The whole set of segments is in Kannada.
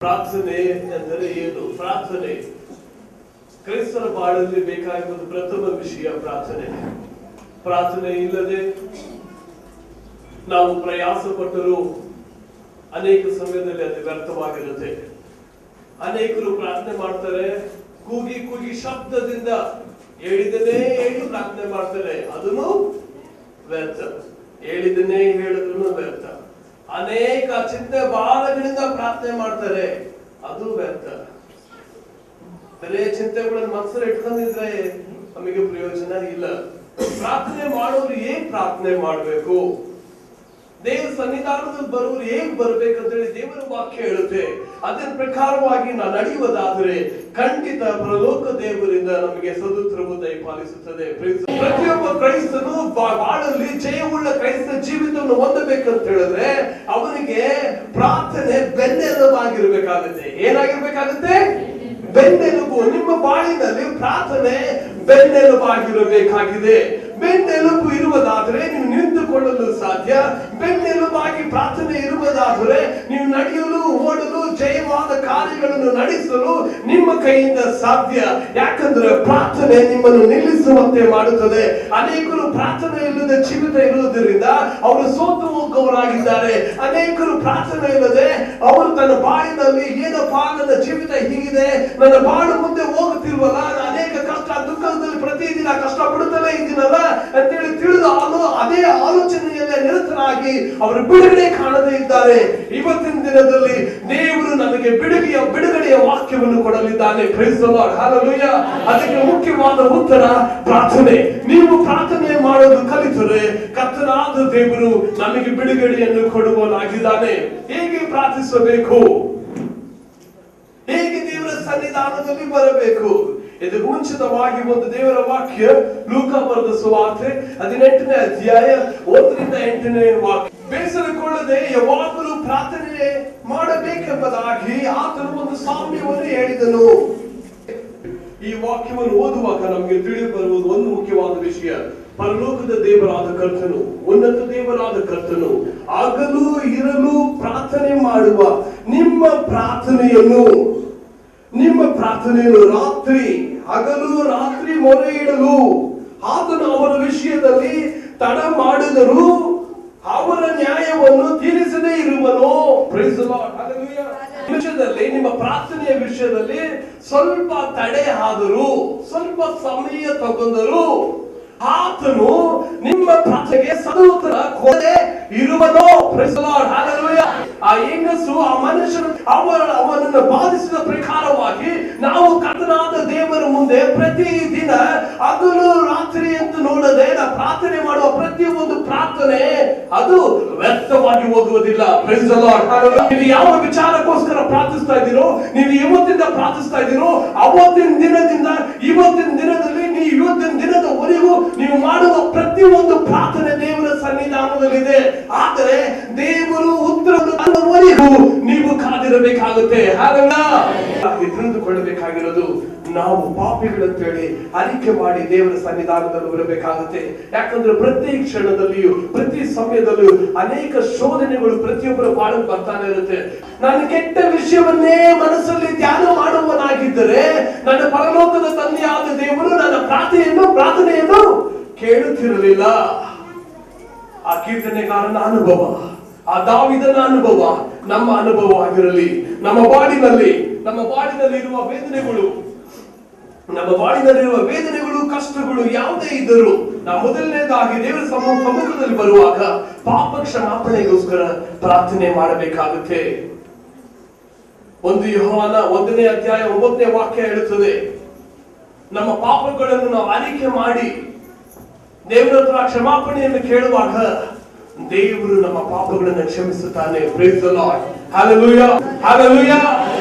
ಪ್ರಾರ್ಥನೆ ಎಂದರೆ ಏನು? ಪ್ರಾರ್ಥನೆ ಕ್ರೈಸ್ತರ ಬಾಳಲ್ಲಿ ಬೇಕಾಗಿರುವುದು ಪ್ರಥಮ ವಿಷಯ ಪ್ರಾರ್ಥನೆ. ಪ್ರಾರ್ಥನೆ ಇಲ್ಲದೆ ನಾವು ಪ್ರಯಾಸ ಪಟ್ಟರೂ ಅನೇಕ ಸಮಯದಲ್ಲಿ ಅದು ವ್ಯರ್ಥವಾಗಿರುತ್ತೆ. ಅನೇಕರು ಪ್ರಾರ್ಥನೆ ಮಾಡ್ತಾರೆ, ಕೂಗಿ ಕೂಗಿ ಶಬ್ದದಿಂದ ಹೇಳಿದನೇ ಹೇಳಿ ಪ್ರಾರ್ಥನೆ ಮಾಡ್ತಾರೆ, ಅದನ್ನು ವ್ಯರ್ಥ. ಹೇಳಿದನೇ ಹೇಳಿದ್ರು ವ್ಯರ್ಥ. ಅನೇಕ ಚಿಂತೆ ಭಾರಗಳಿಂದ ಪ್ರಾರ್ಥನೆ ಮಾಡ್ತಾರೆ, ಅದು ವ್ಯರ್ಥ. ಬರೇ ಚಿಂತೆಗಳನ್ನು ಮನಸ್ಸಲ್ಲಿ ಇಟ್ಕೊಂಡಿದ್ರೆ ನಮಗೆ ಪ್ರಯೋಜನ ಇಲ್ಲ. ಪ್ರಾರ್ಥನೆ ಮಾಡೋರು ಹೇಗ್ ಪ್ರಾರ್ಥನೆ ಮಾಡ್ಬೇಕು, ದೇವರ ಸನ್ನಿಧಾನದಲ್ಲಿ ಬರೋರು ಹೇಗ್ ಬರ್ಬೇಕಂತೇಳಿ ದೇವರ ವಾಕ್ಯ ಹೇಳುತ್ತೆ. ಅದರ ಪ್ರಕಾರವಾಗಿ ನಾವು ನಡೆಯುವುದಾದರೆ ಖಂಡಿತ ಪರಲೋಕ ದೇವರಿಂದ ನಮಗೆ ಸದುತ್ತರವು ದಯಪಾಲಿಸುತ್ತದೆ. ಪ್ರತಿಯೊಬ್ಬ ಕ್ರೈಸ್ತನು ಬಾಳಲ್ಲಿ ಜಯವುಳ್ಳ ಕ್ರೈಸ್ತ ಜೀವಿತವನ್ನು ಹೊಂದಬೇಕಂತ ಹೇಳಿದ್ರೆ ಅವನಿಗೆ ಪ್ರಾರ್ಥನೆ ಬೆನ್ನೆಲುಬಾಗಿರ್ಬೇಕಾಗುತ್ತೆ. ಏನಾಗಿರ್ಬೇಕಾಗುತ್ತೆ? ಬೆನ್ನೆಲುಬು. ನಿಮ್ಮ ಬಾಳಿನಲ್ಲಿ ಪ್ರಾರ್ಥನೆ ಬೆನ್ನೆಲುಬಾಗಿರಬೇಕಾಗಿದೆ. ಬೆನ್ನೆಲುಬು ಇರುವುದಾದರೆ ನೀವು ನಿಂತುಕೊಳ್ಳಲು ಸಾಧ್ಯ. ಬೆನ್ನೆಲುಬಾಗಿ ಪ್ರಾರ್ಥನೆ ಇರುವುದಾದರೆ ನೀವು ನಡೆಯಲು, ಓಡಲು, ಜಯವಾದ ಕಾರ್ಯಗಳನ್ನು ನಡೆಸಲು ನಿಮ್ಮ ಕೈಯಿಂದ ಸಾಧ್ಯ. ಯಾಕಂದ್ರೆ ಪ್ರಾರ್ಥನೆ ನಿಮ್ಮನ್ನು ನಿಲ್ಲಿಸುವಂತೆ ಮಾಡುತ್ತದೆ. ಅನೇಕರು ಪ್ರಾರ್ಥನೆ ಇಲ್ಲದೆ ಜೀವಿತ ಇರುವುದರಿಂದ ಅವರು ಸೋತು ಹೋಗುವವರಾಗಿದ್ದಾರೆ. ಅನೇಕರು ಪ್ರಾರ್ಥನೆ ಇಲ್ಲದೆ ಅವರು ತನ್ನ ಬಾಳಿನಲ್ಲಿ ಏನಪ್ಪಾ ನನ್ನ ಜೀವಿತ ಹೀಗಿದೆ, ನನ್ನ ಬಾಳು ಮುಂದೆ ಹೋಗುತ್ತಿರುವಲ್ಲ, ಅನೇಕ ಕಷ್ಟ ದುಃಖದಲ್ಲಿ ಪ್ರತಿದಿನ ಕಷ್ಟ ಪಡುತ್ತಲೇ ಇದ್ದೀನಲ್ಲ ಅಂತೇಳಿ ತಿಳಿದು ಅದೇ ಆಲೋಚನೆಯಲ್ಲೇ ನಿರತರಾಗಿ ಅವರು ಬಿಡುಗಡೆ ಕಾಣದೇ ಇದ್ದಾರೆ. ಇವತ್ತಿನ ದಿನದಲ್ಲಿ ದೇವರು ನಮಗೆ ಬಿಡುಗಡೆಯ ವಾಕ್ಯವನ್ನು ಕೊಡಲಿದ್ದಾನೆ. Praise the lord, hallelujah. ಅದಕ್ಕೆ ಮುಖ್ಯವಾದ ಉತ್ತರ ಪ್ರಾರ್ಥನೆ. ನೀವು ಪ್ರಾರ್ಥನೆ ಮಾಡೋದು ಕಲಿತರೆ ಕರ್ತನಾದ ದೇವರು ನಮಗೆ ಬಿಡುಗಡೆಯನ್ನು ಕೊಡುವನಾಗಿದ್ದಾನೆ. ಹೇಗೆ ಪ್ರಾರ್ಥಿಸಬೇಕು, ಹೇಗೆ ದೇವರ ಸನ್ನಿಧಾನದಲ್ಲಿ ಬರಬೇಕು, ಇದಕ್ಕೆ ಮುಂಚಿತವಾಗಿ ಒಂದು ದೇವರ ವಾಕ್ಯ ಲೂಕ ಬರೆದ ಸುವಾರ್ತೆ 18ನೇ ಅಧ್ಯಾಯ 1-8ನೇ ವಾಕ್ಯ. ಬೇಸರಗೊಳ್ಳದೆ ಯಾವಾಗಲೂ ಪ್ರಾರ್ಥನೆ ಮಾಡಬೇಕೆಂಬುದಾಗಿ ಆತನು ಒಂದು ಸಾಮ್ಯವನ್ನು ಹೇಳಿದನು. ಈ ವಾಕ್ಯವನ್ನು ಓದುವಾಗ ನಮಗೆ ತಿಳಿದು ಬರುವುದು ಒಂದು ಮುಖ್ಯವಾದ ವಿಷಯ. ಪರಲೋಕದ ದೇವರಾದ ಕರ್ತನು, ಉನ್ನತ ದೇವರಾದ ಕರ್ತನು ಆಗಲೂ ಇರಲು ಪ್ರಾರ್ಥನೆ ಮಾಡುವ ನಿಮ್ಮ ಪ್ರಾರ್ಥನೆಯನ್ನು ರಾತ್ರಿ ಹಗಲು ರಾತ್ರಿ ಮೊರೆ ಇಡಲು ಆತನು ಅವರ ವಿಷಯದಲ್ಲಿ ತಡ ಮಾಡಿದರೂ ಅವರ ನ್ಯಾಯವನ್ನು ತೀರಿಸದೇ ಇರುವನು. Praise the lord, hallelujah. ವಿಷಯದಲ್ಲಿ, ನಿಮ್ಮ ಪ್ರಾರ್ಥನೆಯ ವಿಷಯದಲ್ಲಿ ಸ್ವಲ್ಪ ತಡೆ ಆದರೂ, ಸ್ವಲ್ಪ ಸಮಯ ತಗೊಂಡರೂ ಆತನು ನಿಮ್ಮ ಪ್ರಾರ್ಥನೆಗೆ ಸದುತ್ತರ ಕೊಡದೆ ಇರುವನು. Praise the lord, hallelujah. ಆ ಹೆಂಗಸು, ಆ ಮನುಷ್ಯನು ಅವನನ್ನು ಬಾಧಿಸಿದ ಪ್ರಕಾರವಾಗಿ ನಾವು ಕರ್ತನಾದ ದೇವರ ಮುಂದೆ ಪ್ರತಿದಿನ ಹಗಲು ರಾತ್ರಿ ಎಂದು ನೋಡದೆ ನಾವು ಪ್ರಾರ್ಥನೆ ಮಾಡುವ ಪ್ರತಿಯೊಂದು ಪ್ರಾರ್ಥನೆ ಅದು ವ್ಯರ್ಥವಾಗಿ ಹೋಗುವುದಿಲ್ಲ. Praise the lord, hallelujah. ನೀವು ಯಾವ ವಿಚಾರಕ್ಕೋಸ್ಕರ ಪ್ರಾರ್ಥಿಸ್ತಾ ಇದ್ದೀರೋ, ನೀವು ಯಾವತ್ತಿಂದ ಪ್ರಾರ್ಥಿಸ್ತಾ ಇದ್ದೀರೋ, ಅವತ್ತಿನ ದಿನದಿಂದ ಇವತ್ತಿನ ದಿನದಲ್ಲಿ ಇವತ್ತಿನ ದಿನದವರೆಗೂ ನೀವು ಮಾಡುವ ಪ್ರತಿಯೊಂದು ಪ್ರಾರ್ಥನೆ ದೇವರ ಸನ್ನಿಧಾನದಲ್ಲಿದೆ. ಆದರೆ ದೇವರು ಉತ್ತರವರೆಗೂ ನೀವು ಕಾದಿರಬೇಕಾಗುತ್ತೆ. ಹಾಗಾಗಿ ತಿಳಿದುಕೊಳ್ಳಬೇಕಾಗಿರೋದು, ನಾವು ಪಾಪಿಗಳಂತೇಳಿ ಅರಿಕೆ ಮಾಡಿ ದೇವರ ಸನ್ನಿಧಾನದಲ್ಲಿ ಬರಬೇಕಾಗುತ್ತೆ. ಯಾಕಂದ್ರೆ ಪ್ರತಿ ಕ್ಷಣದಲ್ಲಿಯೂ ಪ್ರತಿ ಸಮಯದಲ್ಲಿಯೂ ಅನೇಕ ಶೋಧನೆಗಳು ಪ್ರತಿಯೊಬ್ಬರ ಬಾಳಲ್ಲಿ ಬರ್ತಾನೆ ಇರುತ್ತೆ. ನಾನು ಕೆಟ್ಟ ವಿಷಯವನ್ನೇ ಮನಸ್ಸಲ್ಲಿ ಧ್ಯಾನ ಮಾಡುವನಾಗಿದ್ದರೆ ನನ್ನ ಪರಲೋಕದ ತಂದೆಯಾದ ದೇವರು ನನ್ನ ಪ್ರಾರ್ಥನೆಯನ್ನು ಕೇಳುತ್ತಿರಲಿಲ್ಲ. ಆ ಕೀರ್ತನೆಗಾರನ ಅನುಭವ, ಆ ದಾವೀದನ ಅನುಭವ ನಮ್ಮ ಅನುಭವ ಆಗಿರಲಿ. ನಮ್ಮ ಬಾಳಿನಲ್ಲಿರುವ ವೇದನೆಗಳು, ಕಷ್ಟಗಳು ಯಾವುದೇ ಇದ್ದರೂ ನಾವು ಮೊದಲನೇದಾಗಿ ದೇವರ ಸಮ್ಮುಖದಲ್ಲಿ ಬರುವಾಗ ಪಾಪ ಕ್ಷಮಾಪಣೆಗೋಸ್ಕರ ಪ್ರಾರ್ಥನೆ ಮಾಡಬೇಕಾಗುತ್ತೆ. 1 ಯೋಹಾನ 1ನೇ ಅಧ್ಯಾಯ 9ನೇ ವಾಕ್ಯ ಹೇಳುತ್ತದೆ, ನಮ್ಮ ಪಾಪಗಳನ್ನು ನಾವು ಅರಿಕೆ ಮಾಡಿ ದೇವರ ಹತ್ರ ಕ್ಷಮಾಪಣೆಯನ್ನು ಕೇಳುವಾಗ ದೇವರು ನಮ್ಮ ಪಾಪಗಳನ್ನು ಕ್ಷಮಿಸುತ್ತಾನೆ. Praise the lord, hallelujah, hallelujah.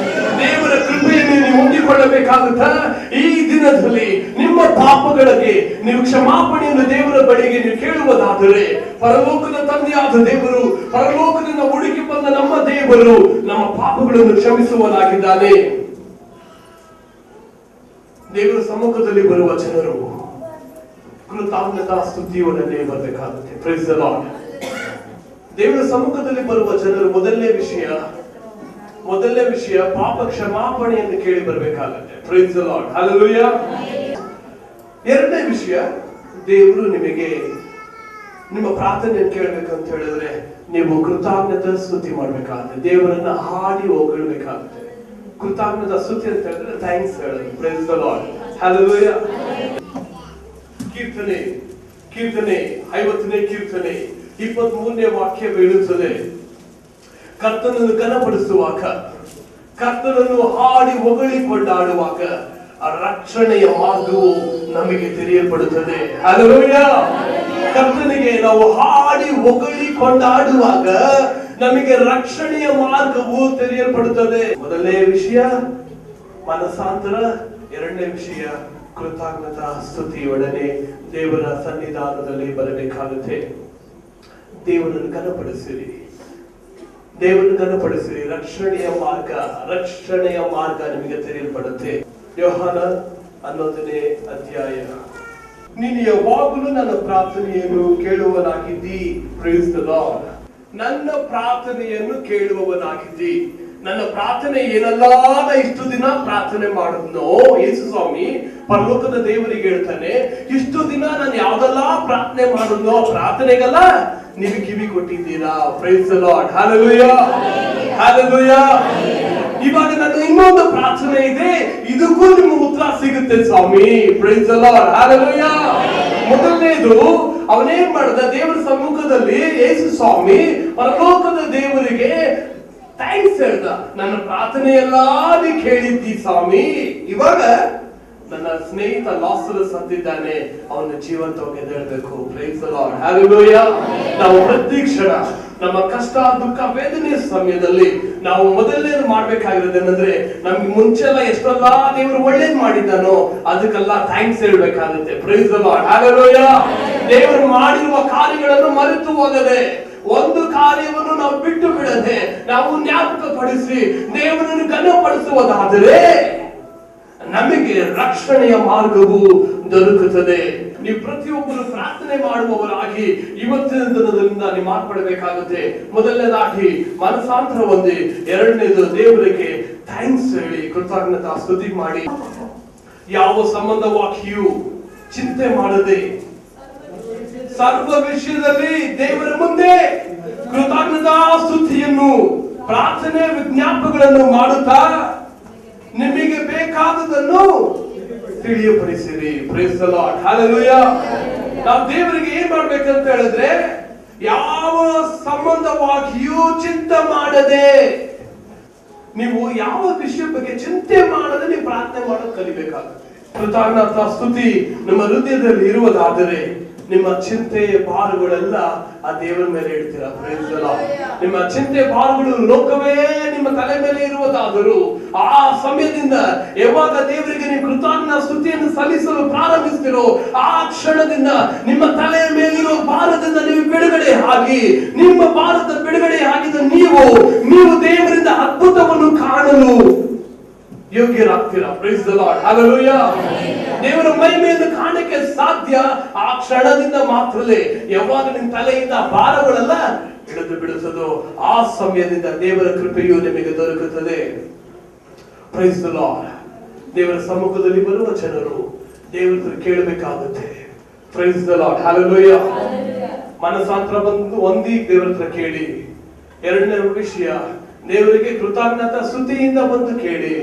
ದೇವರ ಕೃಪೆಯನ್ನು ನೀವು ಹೊಂದಿಕೊಳ್ಳಬೇಕಾಗುತ್ತಾ ಈ ದಿನದಲ್ಲಿ ನಿಮ್ಮ ಪಾಪಗಳಿಗೆ ನೀವು ಕ್ಷಮಾಪಣೆಯನ್ನು ದೇವರ ಬಳಿಗೆ ನೀವು ಕೇಳುವುದಾದರೆ ಪರಲೋಕದ ತಂದೆಯಾದ ದೇವರು, ಪರಲೋಕದಿಂದ ಹುಡುಕಿ ಬಂದ ನಮ್ಮ ದೇವರು ನಮ್ಮ ಪಾಪಗಳನ್ನು ಕ್ಷಮಿಸುವನಾಗಿದ್ದಾನೆ. ದೇವರ ಸಮ್ಮುಖದಲ್ಲಿ ಬರುವ ಜನರು ಕೃತಜ್ಞತಾ ಸ್ತುತಿಯೊಡನೆ ಬರಬೇಕಾಗುತ್ತೆ. Praise the Lord. ದೇವರ ಸಮ್ಮುಖದಲ್ಲಿ ಬರುವ ಜನರು ಮೊದಲನೇ ವಿಷಯ ಮೊದಲನೇ ವಿಷಯ ಪಾಪ ಕ್ಷಮಾಪಣೆಯನ್ನು ಕೇಳಿ ಬರಬೇಕಾಗುತ್ತೆ. Praise the lord, hallelujah. ಎರಡನೇ ವಿಷಯ, ದೇವರು ನಿಮಗೆ ನಿಮ್ಮ ಪ್ರಾರ್ಥನೆಯನ್ನು ಕೇಳಬೇಕಂತ ಹೇಳಿದ್ರೆ ನೀವು ಕೃತಜ್ಞತಾ ಸ್ತುತಿ ಮಾಡ್ಬೇಕಾಗುತ್ತೆ. ದೇವರನ್ನ ಹಾಡಿ ಹೊಗಳ್ಬೇಕಾಗುತ್ತೆ. ಕೃತಜ್ಞತಾ ಸ್ತುತಿ ಅಂತ ಹೇಳಿದ್ರೆ ಥ್ಯಾಂಕ್ಸ್ ಹೇಳೋದು. Praise the lord, hallelujah. ಕೀರ್ತನೆ 50ನೇ ಕೀರ್ತನೆ 23ನೇ ವಾಕ್ಯ ಹೇಳುತ್ತದೆ, ಕರ್ತನನ್ನು ಘನಪಡಿಸುವಾಗ, ಕರ್ತನನ್ನು ಹಾಡಿ ಹೊಗಳಿ ಕೊಂಡಾಡುವಾಗ ಆ ರಕ್ಷಣೆಯ ಮಾರ್ಗವು ನಮಗೆ ತೆರೆಯಲ್ಪಡುತ್ತದೆ. ಹಲ್ಲೆಲೂಯಾ. ಕರ್ತನಿಗೆ ನಾವು ಹಾಡಿ ಹೊಗಳಿ ಕೊಂಡಾಡುವಾಗ ನಮಗೆ ರಕ್ಷಣೆಯ ಮಾರ್ಗವು ತೆರೆಯಲ್ಪಡುತ್ತದೆ. ಮೊದಲನೇ ವಿಷಯ ಮನಸಾಂತರ, ಎರಡನೇ ವಿಷಯ ಕೃತಜ್ಞತಾ ಸ್ತುತಿಯೊಡನೆ ದೇವರ ಸನ್ನಿಧಾನದಲ್ಲಿ ಬರಬೇಕಾಗುತ್ತೆ. ದೇವರನ್ನು ಘನಪಡಿಸಿರಿ, ದೇವರನ್ನು ಘನಪಡಿಸಿರಿ. ರಕ್ಷಣೆಯ ಮಾರ್ಗ ನಿಮಗೆ ತೆರೆಯಲ್ಪಡುತ್ತೆ. ಯೋಹಾನ 11ನೇ ಅಧ್ಯಾಯ. ನೀನು ಯಾವಾಗಲೂ ನನ್ನ ಪ್ರಾರ್ಥನೆಯನ್ನು ಕೇಳುವವನಾಗಿದ್ದಿ. Price the lord. ನನ್ನ ಪ್ರಾರ್ಥನೆಯನ್ನು ಕೇಳುವವನಾಗಿದ್ದಿ. ನನ್ನ ಪ್ರಾರ್ಥನೆ ಏನಲ್ಲ ಇಷ್ಟು ದಿನ ಪ್ರಾರ್ಥನೆ ಮಾಡಿದ್ನೋ, ಯೇಸು ಸ್ವಾಮಿ ಪರಲೋಕದ ದೇವರಿಗೆ ಹೇಳ್ತಾನೆ, ಇಷ್ಟು ದಿನ ನಾನು ಯಾವ್ದೆಲ್ಲ ಪ್ರಾರ್ಥನೆ ಮಾಡಿದ್ನೋ ಪ್ರಾರ್ಥನೆಗೆಲ್ಲ ನೀವು ಕಿವಿ ಕೊಟ್ಟಿದ್ದೀರಾ. Praise the lord, hallelujah, hallelujah. ಇವಾಗ ನನ್ನ ಇನ್ನೊಂದು ಪ್ರಾರ್ಥನೆ ಇದೆ, ಇದಕ್ಕೂ ನಿಮ್ಮ ಉತ್ತರ ಸಿಗುತ್ತೆ ಸ್ವಾಮಿ. Praise the lord, hallelujah. ಮೊದಲನೇದು, ಅವನೇನ್ ಮಾಡಿದ, ದೇವರ ಸಮ್ಮುಖದಲ್ಲಿ ಯೇಸು ಸ್ವಾಮಿ ಪರಲೋಕದ ದೇವರಿಗೆ ಥ್ಯಾಂಕ್ಸ್ ಹೇಳ್ದ. ನನ್ನ ಪ್ರಾರ್ಥನೆಯೆಲ್ಲ ನೀ ಕೇಳಿದ್ದಿ ಸ್ವಾಮಿ. ಇವಾಗ ನನ್ನ ಸ್ನೇಹಿತ ಲಾಸರಸ್ ಅಂತಿದ್ದಾನೆ, ಅವನ ಜೀವಂತವಾಗಿ ಎದ್ದೇಳಬೇಕು. Praise the lord, hallelujah. ನಾವು ಪ್ರತಿ ಕ್ಷಣ ನಮ್ಮ ಕಷ್ಟ, ದುಃಖ, ವೇದನೆಯ ಸಮಯದಲ್ಲಿ ನಾವು ಮೊದಲನೇದು ಮಾಡ್ಬೇಕಾಗಿರೋದೇನಂದ್ರೆ, ನಮ್ಗೆ ಮುಂಚೆಲ್ಲ ಎಷ್ಟೆಲ್ಲ ದೇವರು ಒಳ್ಳೇದ್ ಮಾಡಿದ್ದಾನೋ ಅದಕ್ಕೆಲ್ಲ ಥ್ಯಾಂಕ್ಸ್ ಹೇಳ್ಬೇಕಾಗುತ್ತೆ. Praise the lord, hallelujah. ದೇವರು ಮಾಡಿರುವ ಕಾರ್ಯಗಳನ್ನು ಮರೆತು ಹೋಗದೆ, ಒಂದು ಕಾರ್ಯವನ್ನು ನಾವು ಬಿಟ್ಟು ಬಿಡದೆ ನಾವು ಜ್ಞಾಪಕ ಪಡಿಸಿ ದೇವರನ್ನು ಘನಪಡಿಸುವುದಾದರೆ ನಮಗೆ ರಕ್ಷಣೆಯ ಮಾರ್ಗವು ದೊರಕುತ್ತದೆ. ನೀವು ಪ್ರತಿಯೊಬ್ಬರು ಪ್ರಾರ್ಥನೆ ಮಾಡುವವರಾಗಿ ಇವತ್ತಿನ ದಿನದಿಂದ ನೀವು ಮಾರ್ಪಡಬೇಕಾಗುತ್ತೆ. ಮೊದಲನೇದಾಗಿ ಮನಸಾಂತರ ಹೊಂದಿ, ಎರಡನೇದು ದೇವರಿಗೆ ಥ್ಯಾಂಕ್ಸ್ ಹೇಳಿ ಕೃತಜ್ಞತಾ ಸ್ತುತಿ ಮಾಡಿ. ಯಾವ ಸಂಬಂಧವಾಗಿಯೂ ಚಿಂತೆ ಮಾಡದೆ ಸರ್ವ ವಿಷಯದಲ್ಲಿ ದೇವರ ಮುಂದೆ ಕೃತಜ್ಞತಾ ಸ್ತುತಿಯನ್ನು, ಪ್ರಾರ್ಥನೆ, ವಿಜ್ಞಾಪಗಳನ್ನು ಮಾಡುತ್ತಾ ನಿಮಗೆ ಬೇಕಾದದನ್ನು ತಿಳಿಯಪಡಿಸಿರಿ. Praise the lord, hallelujah. ನಾವು ದೇವರಿಗೆ ಏನ್ ಮಾಡ್ಬೇಕಂತ ಹೇಳಿದ್ರೆ, ಯಾವ ಸಂಬಂಧವಾಗಿಯೂ ಚಿಂತೆ ಮಾಡದೆ, ನೀವು ಯಾವ ವಿಷಯ ಬಗ್ಗೆ ಚಿಂತೆ ಮಾಡದೆ ನೀವು ಪ್ರಾರ್ಥನೆ ಮಾಡೋದು ಕಲಿಬೇಕಾಗುತ್ತೆ. ಕೃತಜ್ಞತಾ ಸ್ತುತಿ ನಮ್ಮ ಹೃದಯದಲ್ಲಿ ಇರುವುದಾದರೆ ನಿಮ್ಮ ಚಿಂತೆ ಭಾರಗಳೆಲ್ಲ ಆ ದೇವರ ಮೇಲೆ ಇಡ್ತೀರಾ. Price the lord. ನಿಮ್ಮ ಚಿಂತೆ ಭಾರಗಳು ಲೋಕವೇ ನಿಮ್ಮ ತಲೆ ಮೇಲೆ ಇರುವುದಾದರೂ ಆ ಸಮಯದಿಂದ ಯಾವಾಗ ದೇವರಿಗೆ ನೀವು ಕೃತಜ್ಞತಾ ಸ್ತುತಿಯನ್ನು ಸಲ್ಲಿಸಲು ಪ್ರಾರಂಭಿಸ್ತಿರೋ ಆ ಕ್ಷಣದಿಂದ ನಿಮ್ಮ ತಲೆಯ ಮೇಲಿರೋ ಭಾರದಿಂದ ನೀವು ಬಿಡುಗಡೆ ಆಗಿ, ನಿಮ್ಮ ಭಾರತ ಬಿಡುಗಡೆ ಆಗಿದ ನೀವು ದೇವರಿಂದ ಅದ್ಭುತವನ್ನು ಕಾಣಲು ಯೋಗ್ಯರಾಗ್ತೀರಾ. Praise the lord, hallelujah. ದೇವರ ಮಹಿಮೆಯನ್ನು ಕಾಣಕ್ಕೆ ಸಾಧ್ಯ ಆ ಕ್ಷಣದಿಂದ ಮಾತ್ರಲೇ. ಯಾವಾಗ ನಿಮ್ಮ ತಲೆಯಿಂದ ಭಾರಗಳೆಲ್ಲ ಇಳಿದು ಬಿಡುತ್ತದೋ ಆ ಸಮಯದಿಂದ ದೇವರ ಕೃಪೆಯು ನಿಮಗೆ ದೊರಕುತ್ತದೆ. Praise the Lord. ದೇವರ ಸಮ್ಮುಖದಲ್ಲಿ ಬರುವ ಜನರು ದೇವರ ಕೇಳಬೇಕಾಗುತ್ತೆ. Praise the lord, hallelujah. ಮನಸಾಂತರ ಬಂದು ಹೊಂದಿ ದೇವರ ಹತ್ರ ಕೇಳಿ. ಎರಡನೇ ವಿಷಯ, ದೇವರಿಗೆ ಕೃತಜ್ಞತಾ ಸ್ತುತಿಯಿಂದ ಬಂದು ಕೇಳಿ.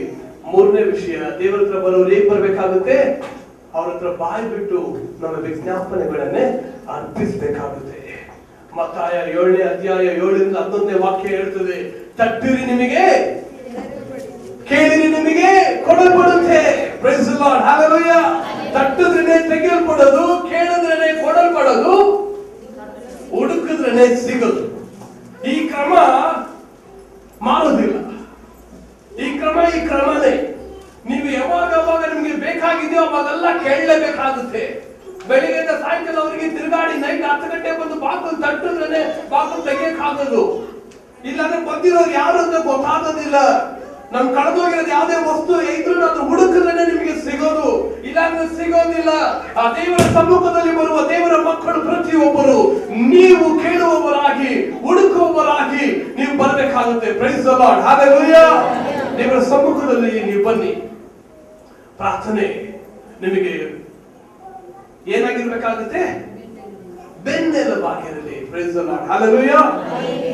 ಮೂರನೇ ವಿಷಯ, ದೇವರ ಹತ್ರ ಬರೋರು ಹೇಗೆ ಬರ್ಬೇಕಾಗುತ್ತೆ, ಅವ್ರ ಹತ್ರ ಬಾಯಿ ಬಿಟ್ಟು ನಮ್ಮ ವಿಜ್ಞಾಪನೆಗಳನ್ನೇ ಅರ್ಪಿಸಬೇಕಾಗುತ್ತೆ. ಮತ್ತಾಯ 7ನೇ ಅಧ್ಯಾಯ 7ರಿಂದ 11ನೇ ವಾಕ್ಯ ಹೇಳ್ತದೆ, ತಟ್ಟಿರಿ ನಿಮಗೆ, ಕೇಳಿರಿ ನಿಮಗೆ ಕೊಡಲ್ಪಡುತ್ತೆ. Praise the lord, hallelujah. ತಟ್ಟಿದ್ರೇನೆ ತೆಗೆಯಲ್ಪಡೋದು, ಕೇಳಿದ್ರೇನೆ ಕೊಡಲ್ಪಡೋದು, ಹುಡುಕಿದ್ರೇನೆ ಸಿಗೋದು. ಈ ಕ್ರಮ ಮಾಡೋದಿಲ್ಲ. ಈ ಕ್ರಮನೇ ನೀವು ಯಾವಾಗ ನಿಮ್ಗೆ ಬೇಕಾಗಿದೆಯೋ ಅವಾಗೆಲ್ಲ ಕೇಳಲೇಬೇಕಾಗುತ್ತೆ. ಬೆಳಿಗ್ಗೆಯಿಂದ ಸಾಯಂಕಾಲ ಅವರಿಗೆ ತಿರುಗಾಡಿ ನೈಟ್ 10 ಗಂಟೆ ಬಂದು ಬಾಗಿಲು ತಟ್ಟಿದ್ರೇನೆ ಬಾಗಿಲು ತೆಗಿಯಕ್ಕಾಗೋದು. ಇಲ್ಲಾಂದ್ರೆ ಬಂದಿರೋರು ಯಾರು ಅಂತ ಗೊತ್ತಾಗೋದಿಲ್ಲ. ನಮ್ ಕಳೆದೋಗಿರೋದು ಯಾವುದೇ ವಸ್ತು ಇದ್ರೂ ಅದು ಹುಡುಕಿದ್ರೆ ನಿಮಗೆ ಸಿಗೋದು, ಇಲ್ಲಾಂದ್ರೆ ಸಿಗೋದಿಲ್ಲ. ಆ ದೇವರ ಸಮ್ಮುಖದಲ್ಲಿ ಬರುವ ದೇವರ ಮಕ್ಕಳು ಪ್ರತಿಯೊಬ್ಬರು ನೀವು ಕೇಳುವವರಾಗಿ, ಹುಡುಕುವವರಾಗಿ ನೀವು ಬರಬೇಕಾಗುತ್ತೆ. Praise praise the lord, hallelujah. ದೇವರ ಸಮ್ಮುಖದಲ್ಲಿ ನೀವು ಬನ್ನಿ. ಪ್ರಾರ್ಥನೆ ನಿಮಗೆ ಏನಾಗಿರ್ಬೇಕಾಗುತ್ತೆ? ಬೆನ್ನೆಲುಬಾಗಿರಲಿ. Praise the lord, hallelujah.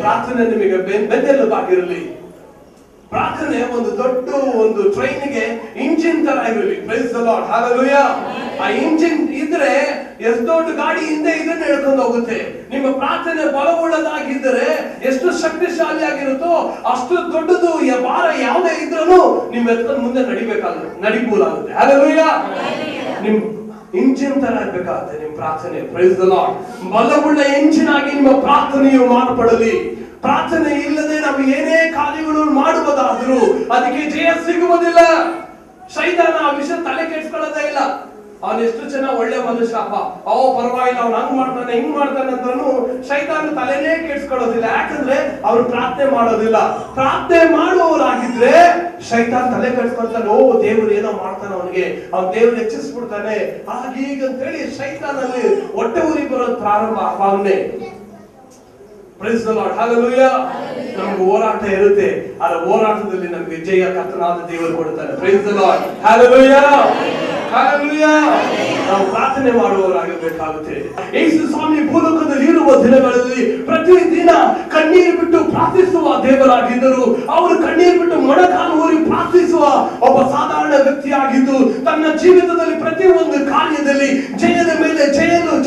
ಪ್ರಾರ್ಥನೆ ನಿಮಗೆ ಬೆನ್ನೆಲುಬಾಗಿರಲಿ. ಪ್ರಾರ್ಥನೆ ಒಂದು ದೊಡ್ಡ ಒಂದು ಟ್ರೈನ್ಗೆ ಇಂಜಿನ್ ತರ ಇರಲಿ. Praise the lord, hallelujah. ಆ ಇಂಜಿನ್ ಇದ್ರೆ ಎಷ್ಟು ದೊಡ್ಡ ಗಾಡಿ ಹಿಂದೆ ಇದನ್ನ ಹೇಳ್ಕೊಂಡು ಹೋಗುತ್ತೆ. ನಿಮ್ಮ ಪ್ರಾರ್ಥನೆ ಬಲವುಳ್ಳದಾಗಿದ್ದರೆ ಎಷ್ಟು ಶಕ್ತಿಶಾಲಿ ಆಗಿರುತ್ತೋ ಅಷ್ಟು ದೊಡ್ಡದು ಭಾರ ಯಾವುದೇ ಇದ್ರೂ ನಿಮ್ಮ ಎತ್ಕೊಂಡು ಮುಂದೆ ನಡಿಬಹುದಾಗುತ್ತೆ. ಹಲ್ಲೆಲೂಯಾ. ನಿಮ್ ಇಂಜಿನ್ ತರ ಇರ್ಬೇಕಾಗುತ್ತೆ ನಿಮ್ ಪ್ರಾರ್ಥನೆ. Praise the Lord. ಬಲವುಳ್ಳ ಇಂಜಿನ್ ಆಗಿ ನಿಮ್ಮ ಪ್ರಾರ್ಥನೆಯು ಮಾರ್ಪಡಲಿ. ಪ್ರಾರ್ಥನೆ ಇಲ್ಲದೆ ನಾವು ಏನೇ ಕಾರ್ಯಗಳು ಮಾಡುವುದಾದರೂ ಅದಕ್ಕೆ ಜಯ ಸಿಗುವುದಿಲ್ಲ. ಶೈತಾನ ಆ ವಿಷಯ ತಲೆ ಕೆಡಿಸ್ಕೊಳ್ಳೋದೇ ಇಲ್ಲ. ಅವನು ಎಷ್ಟು ಚೆನ್ನಾಗಿ ಒಳ್ಳೆ ಮನುಷ್ಯ, ಪರವಾಗಿಲ್ಲ, ಅವ್ನು ಹಂಗ್ ಮಾಡ್ತಾನೆ ಹಿಂಗ್ ಮಾಡ್ತಾನೆ ಅಂತಾನು ಶೈತಾನ ತಲೆನೇ ಕೆಡಿಸ್ಕೊಳ್ಳೋದಿಲ್ಲ. ಯಾಕಂದ್ರೆ ಅವ್ರು ಪ್ರಾರ್ಥನೆ ಮಾಡೋದಿಲ್ಲ. ಪ್ರಾರ್ಥನೆ ಮಾಡುವವರಾಗಿದ್ರೆ ಶೈತಾನ್ ತಲೆ ಕೆಡಿಸ್ಕೊಳ್ತಾನೆ. ದೇವರು ಏನೋ ಮಾಡ್ತಾನೆ, ಅವ್ನ್ ದೇವ್ರು ಹೆಚ್ಚಿಸ್ಬಿಡ್ತಾನೆ ಹಾಗೀಗಂತೇಳಿ ಶೈತಾನಲ್ಲಿ ಹೊಟ್ಟೆ ಉರಿ ಬರೋದು ಪ್ರಾರಂಭ ಆವಾಗನೇ. Praise the lord, hallelujah. ನಮ್ಗೆ ಹೋರಾಟ ಇರುತ್ತೆ, ಆ ಹೋರಾಟದಲ್ಲಿ ನಮಗೆ ಜಯ ಕರ್ತನಾದ ದೇವರು ಕೊಡ್ತಾನೆ. Praise the lord, hallelujah, hallelujah. ನಾವು ಪ್ರಾರ್ಥನೆ ಮಾಡುವವರಾಗಬೇಕಾಗುತ್ತೆ. ಯೇಸು ಸ್ವಾಮಿ ಭೂಲೋಕದಲ್ಲಿ ಇರುವ ದಿನಗಳಲ್ಲಿ ಪ್ರತಿದಿನ ಕಣ್ಣೀರು ಬಿಟ್ಟು ಪ್ರಾರ್ಥಿಸುವ ದೇವರಾಗಿದ್ದರು. ಅವರು ಕಣ್ಣೀರು ಬಿಟ್ಟು ಮೊಣಕಾಲು ಊರಿ ಪ್ರಾರ್ಥಿಸುವ ಒಬ್ಬ ಸಾಧಾರಣ ವ್ಯಕ್ತಿಯಾಗಿದ್ದು ತನ್ನ ಜೀವಿತದಲ್ಲಿ ಪ್ರತಿಯೊಂದು ಕಾರ್ಯದಲ್ಲಿ ಜಯದ ಮೇಲೆ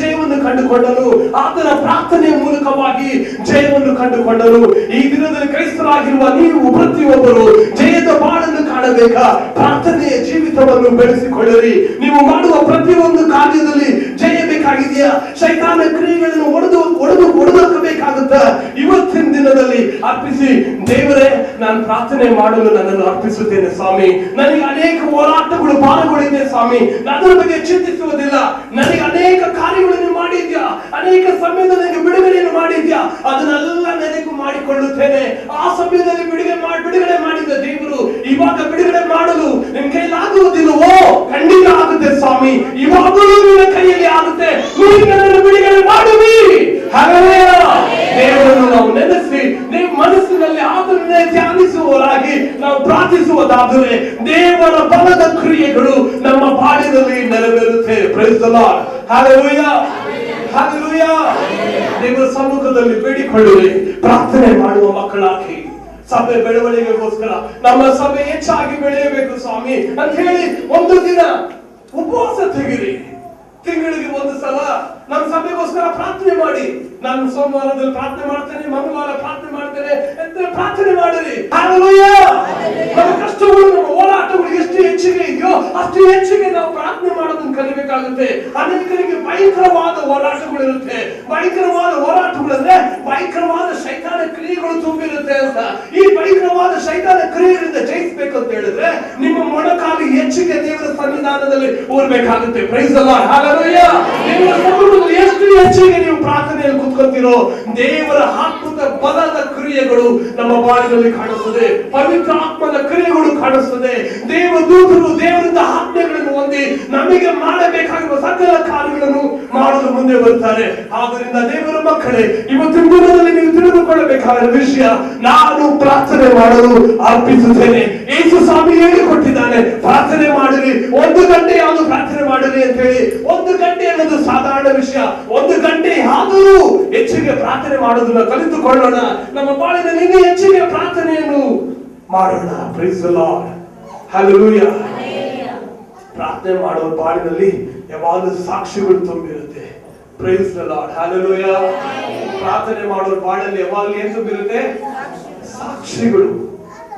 ಜಯವನ್ನು ಕಂಡುಕೊಂಡನು. ಆತನ ಪ್ರಾರ್ಥನೆಯ ಮೂಲಕವಾಗಿ ಜಯವನ್ನು ಕಂಡುಕೊಂಡರು. ಈ ದಿನದಲ್ಲಿ ಕ್ರೈಸ್ತರಾಗಿರುವ ನೀವು ಪ್ರತಿಯೊಬ್ಬರು ಜಯದ ಬಾಳನ್ನು ಕಾಣಬೇಕಾ? ಪ್ರಾರ್ಥನೆಯ ಜೀವಿತವನ್ನು ಬೆಳೆಸಿಕೊಳ್ಳಿರಿ. ನೀವು ಮಾಡುವ ಪ್ರತಿಯೊಂದು ಕಾರ್ಯದಲ್ಲಿ ಜಯ ಬೇಕಾಗಿದೆಯಾ? ಶೈತಾನ ಕ್ರಿಯೆಗಳನ್ನು ಒಡೆದೋಕಬೇಕಾಗುತ್ತ ಇವತ್ತಿನ ದಿನದಲ್ಲಿ ಅರ್ಪಿಸಿ, ದೇವರೇ ನಾನು ಪ್ರಾರ್ಥನೆ ಮಾಡಲು ನನ್ನನ್ನು ಅರ್ಪಿಸುತ್ತೇನೆ ಸ್ವಾಮಿ. ನನಗೆ ಅನೇಕ ಹೋರಾಟಗಳು ಭಾರಗಳಿದೆ ಸ್ವಾಮಿ, ಅದರ ಬಗ್ಗೆ ಚಿಂತಿಸುವುದಿಲ್ಲ. ನನಗೆ ಅನೇಕ ಕಾರ್ಯಗಳನ್ನು ಮಾಡಿದ್ಯಾ, ಅನೇಕ ಸಮಯದಲ್ಲಿ ನನಗೆ ಬಿಡುಗಡೆಯನ್ನು ಮಾಡಿದ್ಯಾ, ಅದನ್ನೆಲ್ಲ ನೆನಪು ಮಾಡಿಕೊಳ್ಳುತ್ತೇನೆ. ಆ ಸಮಯದಲ್ಲಿ ಬಿಡುಗಡೆ ಮಾಡಿದ ದೇವರು ಇವಾಗ ಬಿಡುಗಡೆ ಮಾಡಲು ನಿಮ್ ಕೈಲಾಗುವುದಿಲ್ಲವೋ? ಖಂಡಿತ ಆಗುತ್ತೆ ಸ್ವಾಮಿ, ಇವಾಗಲೂ ನಿನ್ನ ಕೈಯಲ್ಲಿ ಆಗುತ್ತೆ. ಬಿಡುಗಡೆ ಮಾಡುವಿ. ದೇವರನ್ನು ನಾವು ನೆನೆಸಿ ನಿಮ್ಮ ಮನಸ್ಸಿನಲ್ಲಿ ಆತನನ್ನೇ ಧ್ಯಾನಿಸುವವರಾಗಿ ನಾವು ಪ್ರಾರ್ಥಿಸುವುದಾದರೆ ದೇವರ ಬಲದ ಕ್ರಿಯೆಗಳು ನಮ್ಮ ಬಾಳಿನಲ್ಲಿ ನೆರವೇರುತ್ತೆ. Praise the lord, hallelujah, hallelujah. ದೇವರ ಸಮ್ಮುಖದಲ್ಲಿ ಬೇಡಿಕೊಳ್ಳಿರಿ. ಪ್ರಾರ್ಥನೆ ಮಾಡುವ ಮಕ್ಕಳಾಗಿ ಸಭೆ ಬೆಳವಣಿಗೆಗೋಸ್ಕರ ನಮ್ಮ ಸಭೆ ಹೆಚ್ಚಾಗಿ ಬೆಳೆಯಬೇಕು ಸ್ವಾಮಿ ಅಂತ ಹೇಳಿ ಒಂದು ದಿನ ಉಪವಾಸ ತೆಗಿರಿ. ತಿಂಗಳಿಗೆ ಒಂದು ಸಲ ನಮ್ಮ ಸಭೆಗೋಸ್ಕರ ಪ್ರಾರ್ಥನೆ ಮಾಡಿ. ನಾನು ಸೋಮವಾರದಲ್ಲಿ ಪ್ರಾರ್ಥನೆ ಮಾಡ್ತೇನೆ, ಮಂಗಳವಾರ ಪ್ರಾರ್ಥನೆ ಮಾಡ್ತೇನೆ ಅಂತ ಪ್ರಾರ್ಥನೆ ಮಾಡಿರಿ. ಹಲ್ಲೆಲೂಯಾ. ನಮ್ಮ ಕಷ್ಟಗಳು, ನಮ್ಮ ಹೋರಾಟಗಳು ಎಷ್ಟು ಹೆಚ್ಚಿಗೆ ಇದೆಯೋ ಅಷ್ಟು ಹೆಚ್ಚಿಗೆ ನಾವು ಪ್ರಾರ್ಥನೆ ಮಾಡೋದನ್ನು ಕಲಿಬೇಕಾಗುತ್ತೆ. ಅನೇಕರಿಗೆ ಭಯಂಕರವಾದ ಹೋರಾಟಗಳು ಇರುತ್ತೆ. ಭಯಂಕರವಾದ ಹೋರಾಟಗಳಂದ್ರೆ ಭಯಂಕರವಾದ ಶೈತಾನ ಕ್ರಿಯೆಗಳು ತುಂಬಿರುತ್ತೆ ಅಂತ. ಈ ಭಯಂಕರವಾದ ಶೈತಾನ ಕ್ರಿಯೆಗಳಿಂದ ಜಯಿಸಬೇಕು ಅಂತ ಹೇಳಿದ್ರೆ ನಿಮ್ಮ ಮೊಣಕಾಲು ಹೆಚ್ಚಿಗೆ ದೇವರ ಸನ್ನಿಧಾನದಲ್ಲಿ ಊರ್ಬೇಕಾಗುತ್ತೆ. Praise the lord, hallelujah. ದೇವರ ಸಮ್ಮುಖದಲ್ಲಿ ಎಷ್ಟು ಹೆಚ್ಚಿಗೆ ನೀವು ಪ್ರಾರ್ಥನೆಯಲ್ಲಿ ಕೂತ್ಕೊಳ್ತೀರೋ ದೇವರ ಅದ್ಭುತ ಬಲದ ಕ್ರಿಯೆಗಳು ನಮ್ಮ ಬಾಳಿನಲ್ಲಿ ಕಾಣಿಸ್ತದೆ. ಪವಿತ್ರ ಆತ್ಮದ ಕ್ರಿಯೆಗಳು ಕಾಣಿಸ್ತದೆ. ದೇವದೂತರು ದೇವರಿಂದ ಆಜ್ಞೆಗಳನ್ನು ಹೊಂದಿ ನಮಗೆ ಮಾಡಬೇಕಾಗಿರುವ ಸಕಲ ಕಾರ್ಯಗಳನ್ನು ಮಾಡಲು ಮುಂದೆ ಬರ್ತಾರೆ. ಆದ್ದರಿಂದ ದೇವರ ಮಕ್ಕಳೇ, ಇವತ್ತಿನ ದಿನದಲ್ಲಿ ನೀವು ತಿಳಿದುಕೊಳ್ಳಬೇಕಾದ ವಿಷಯ, ನಾನು ಪ್ರಾರ್ಥನೆ ಮಾಡಲು ಅರ್ಪಿಸುತ್ತೇನೆ. ಯೇಸು ಸ್ವಾಮಿ ಹೇಳಿಕೊಟ್ಟಿದ್ದಾನೆ, ಪ್ರಾರ್ಥನೆ ಮಾಡಿರಿ, 1 ಗಂಟೆ ಯಾವುದು ಪ್ರಾರ್ಥನೆ ಮಾಡಿರಿ ಅಂತ ಹೇಳಿ. 1 ಗಂಟೆ ಅನ್ನೋದು ಸಾಧಾರಣ ವಿಷಯ. 1 ಗಂಟೆ ಆದರೂ ಹೆಚ್ಚಿಗೆ ಪ್ರಾರ್ಥನೆ ಮಾಡೋದನ್ನ ಕಲಿತುಕೊಳ್ಳೋಣ. ನಮ್ಮ ಬಾಳಿನಲ್ಲಿ ಇನ್ನೂ ಹೆಚ್ಚಿಗೆ ಪ್ರಾರ್ಥನೆಯನ್ನು ಮಾಡೋಣ. Praise the lord, hallelujah. ಪ್ರಾರ್ಥನೆ ಮಾಡುವ ಬಾಳಿನಲ್ಲಿ ಯಾವಾಗಲೂ ಸಾಕ್ಷಿಗಳು ತುಂಬಿರುತ್ತೆ. Praise the lord, hallelujah. ಪ್ರಾರ್ಥನೆ ಮಾಡುವ ಬಾಳಲ್ಲಿ ಯಾವಾಗಲೂ ಏನು ತುಂಬಿರುತ್ತೆ? ಸಾಕ್ಷಿಗಳು.